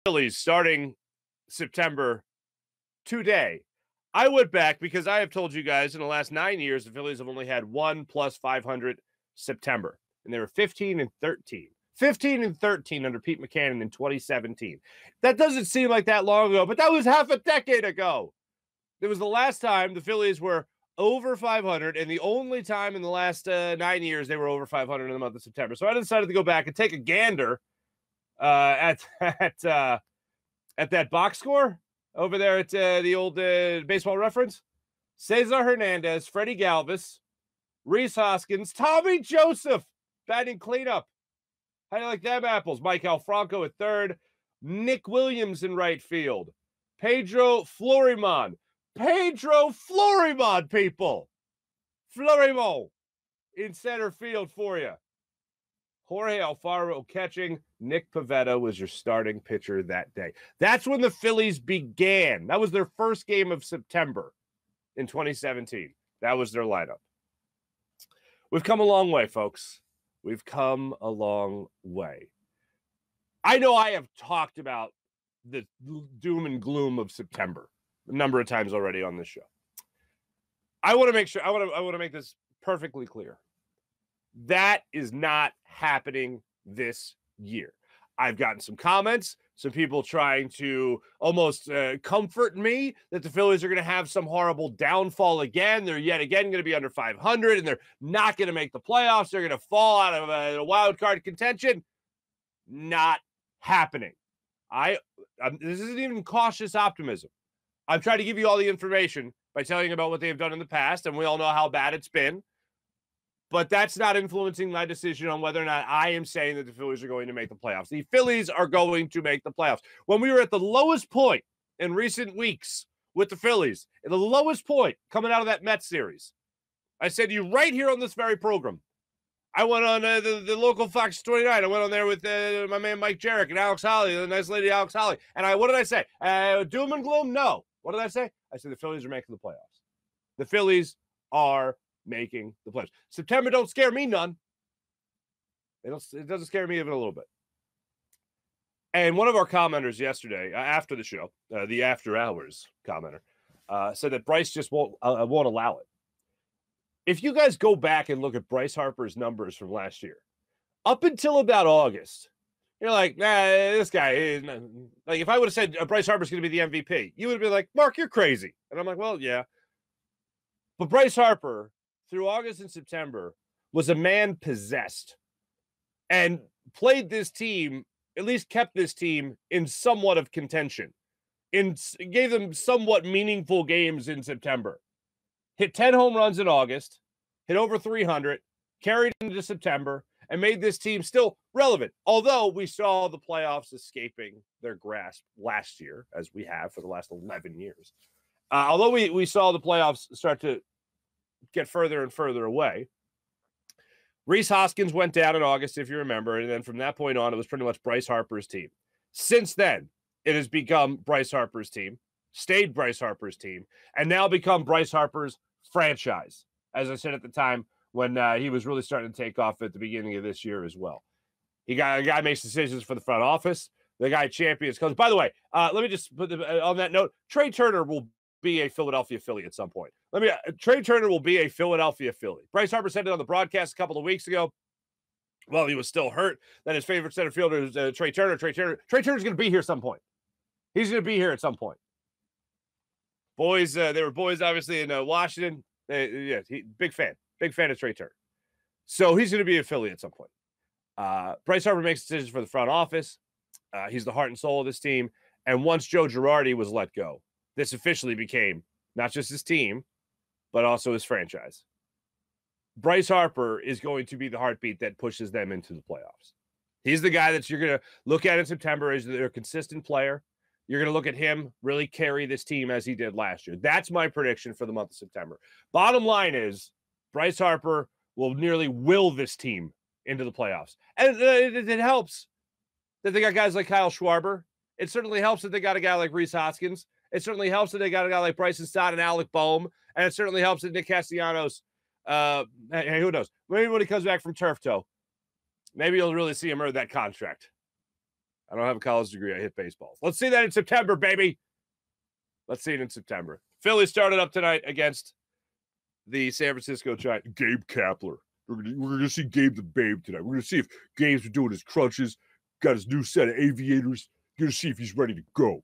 Phillies starting September today. I went back because I have told you guys in the last 9 years, the Phillies have only had one plus 500 September, and they were 15-13. 15-13 under Pete Mackanin in 2017. That doesn't seem like that long ago, but that was half a decade ago. It was the last time the Phillies were over 500, and the only time in the last 9 years they were over 500 in the month of September. So I decided to go back and take a gander at that box score over there at the old Baseball Reference. Cesar Hernandez, Freddie Galvis, Rhys Hoskins, Tommy Joseph batting cleanup. How do you like them apples? Mike Alfranco at third, Nick Williams in right field, Pedro Florimon, people. Florimon in center field for you. Jorge Alfaro catching. Nick Pivetta was your starting pitcher that day. That's when the Phillies began. That was their first game of September in 2017. That was their lineup. We've come a long way, folks. We've come a long way. I know I have talked about the doom and gloom of September a number of times already on this show. I want to make sure, I want to make this perfectly clear. That is not happening this year. I've gotten some comments, some people trying to almost comfort me that the Phillies are going to have some horrible downfall again. They're yet again going to be under 500, and they're not going to make the playoffs. They're going to fall out of a wild card contention. Not happening. This isn't even cautious optimism. I'm trying to give you all the information by telling you about what they've done in the past, and we all know how bad it's been. But that's not influencing my decision on whether or not I am saying that the Phillies are going to make the playoffs. The Phillies are going to make the playoffs. When we were at the lowest point in recent weeks with the Phillies, at the lowest point coming out of that Mets series, I said to you right here on this very program, I went on the local Fox 29. I went on there with my man Mike Jarrett and Alex Holly, the nice lady Alex Holly. And what did I say? Doom and gloom? No. What did I say? I said the Phillies are making the playoffs. The Phillies are making the playoffs. September don't scare me none. It doesn't scare me even a little bit. And one of our commenters yesterday, after the show, the After Hours commenter, said that Bryce just won't allow it. If you guys go back and look at Bryce Harper's numbers from last year, up until about August, you're like, nah, this guy is not. Like, if I would have said Bryce Harper's going to be the MVP, you would have been like, Mark, you're crazy. And I'm like, well, yeah. But Bryce Harper, through August and September, was a man possessed and played this team, at least kept this team in somewhat of contention, gave them somewhat meaningful games in September. Hit 10 home runs in August, hit over 300, carried into September, and made this team still relevant. Although we saw the playoffs escaping their grasp last year, as we have for the last 11 years. Although we saw the playoffs start to get further and further away. Rhys Hoskins went down in August, if you remember, and then from that point on, it was pretty much Bryce Harper's team. Since then, it has become Bryce Harper's team, stayed Bryce Harper's team, and now become Bryce Harper's franchise, as I said at the time when he was really starting to take off at the beginning of this year as well. A guy makes decisions for the front office. The guy champions comes. By the way, let me just put on that note, Trey Turner will be a Philadelphia Philly at some point. Trey Turner will be a Philadelphia Philly. Bryce Harper said it on the broadcast a couple of weeks ago. Well, he was still hurt. That his favorite center fielder is Trey Turner. Trey Turner's going to be here at some point. He's going to be here at some point. Boys, they were boys, obviously, in Washington. Big fan of Trey Turner. So he's going to be a Philly at some point. Bryce Harper makes decisions for the front office. He's the heart and soul of this team. And once Joe Girardi was let go, this officially became not just his team, but also his franchise. Bryce Harper is going to be the heartbeat that pushes them into the playoffs. He's the guy that you're going to look at in September as their consistent player. You're going to look at him really carry this team as he did last year. That's my prediction for the month of September. Bottom line is Bryce Harper will nearly will this team into the playoffs. And it helps that they got guys like Kyle Schwarber. It certainly helps that they got a guy like Rhys Hoskins. It certainly helps that they got a guy like Bryson Stott and Alec Boehm. And it certainly helps that Nick Castellanos, hey, who knows? Maybe when he comes back from turf toe, maybe you'll really see him earn that contract. I don't have a college degree. I hit baseballs. Let's see that in September, baby. Let's see it in September. Phillies started up tonight against the San Francisco Giants. Gabe Kapler. We're gonna see Gabe the Babe tonight. We're gonna see if Gabe's doing his crunches, got his new set of aviators. Gonna see if he's ready to go.